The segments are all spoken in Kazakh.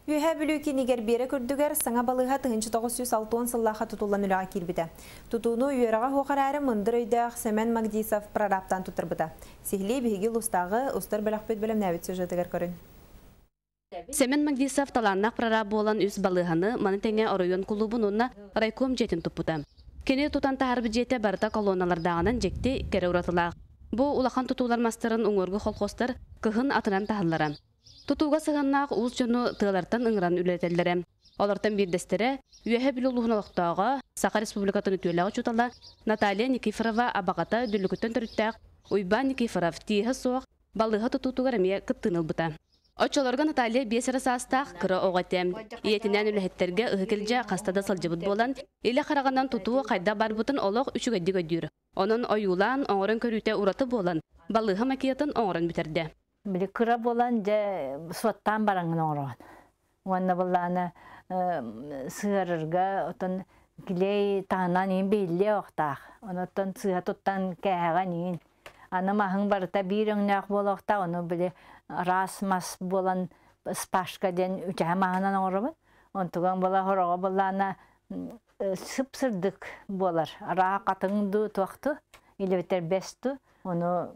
Үйе бүлікі негер бері күрдігер саңа балыға 1906 сыллаға тұтулан үліға келбіді. Тұтуыны үйераға хоқарары мұндар өйдіғ Семен Магдисов прораптан тұттырбыды. Сихли бігігі ұстағы ұстар біліқпет білім нәвіт сюжетігер көрін. Семен Магдисов таланнақ прораб болан үз балығаны манытеңе оройон клубын онна райком жетін тұппыды. Кені тұтан тағарбы жеті барда колоналардағынан жекті кәрі ұратылақ. Бұ улахан тұтулар мастырын ұңырғы қолқостар кығын атынан тағылары. Тұтуға сығаннақ ұз жону тығылартан ұңыран үлетелдері. Олартан бірдестері, үйе білі ұлығыналықтауға Сақа Республикатын өтуеліға чутала Наталья Никифорова абағата дүлігіттен түріттәқ Уйба Никифоров тиігі соқ балыға тұтутуғар әме күттіңіл бұта. Очолорға Наталья бесірі састақ кірі оғатем. Иетінен үліхеттерге ұғыкілже қастада сылжыбыт болан, елі қарағаннан тұтуы қайда бар бұтын олық үшігәді көддір. Оның ойулан, оңырын көріте ұраты болан, балыға макиятын оңырын бітерді. Били кыра болан же соттан бараңын оңырған. Онна боланы сығырырға отын килей тағынан ең бейлі оқтақ. Онаттан сыға тұттан кәғаған ең. Аны мағың барыта бір өңнәқ бол оқтақ. Оны білі рас мас болан спашка ден үчәғі мағынан оңырған. Онтуған бола хороға боланы сып-сырдық болар. Араға қатыңды тоқты, елебеттер бесті. Оны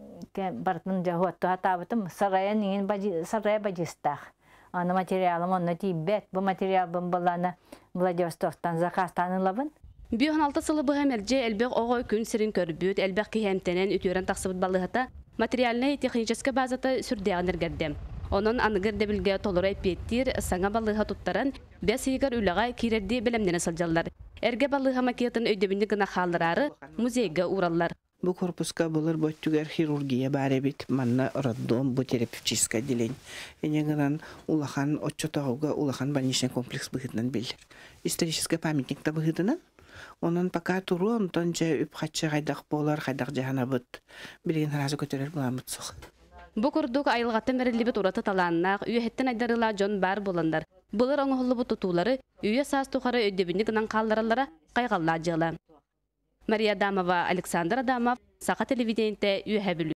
бартын жауатту хатабытым сарайын ең сарай бажыстақ. Аны материалым оны тейбет. Бұл материалым боланы Владивостоктан заказтанылабын. 2016 сылы бұға мәрже әлбәқ оғой күн сірін көрбіт, әлбәқ кейхемтенен үтуерін тақсыбыт балығыта материалны техническа базата сүрдеғаныр гәрдем. Onun anıgır debilge tolura epettir, sana balığa tuttaran, bes yigar ülağa kirerdi bilemdene saljallar. Erge balığa makiyatın öydebini gına xalırarı muzeyge uğrallar. Bu korpuska bulur bottüger хирургия bare bit manna raddom bu terapevtическое отделение. Енеган улахан отчетауга улахан больничный комплекс быгытнан бил. Исторический памятник та быгытынан. Onun пока туру онтон же үпхатчы гайдак болар, гайдак жаханабыт. Билген харазы көтөрөр буламыт сук. Bu kurduk ayılğatın verilibit urata talannak, üyehetten aydarıla jon bar bolanlar. Bular oңuhullu bu tutuları, üye saz tuğarı ödebini gınan kaldırılara qayğalla acıla. Maria Adamova, Aleksandr Adamov, Saqa televidiyente üye bülü.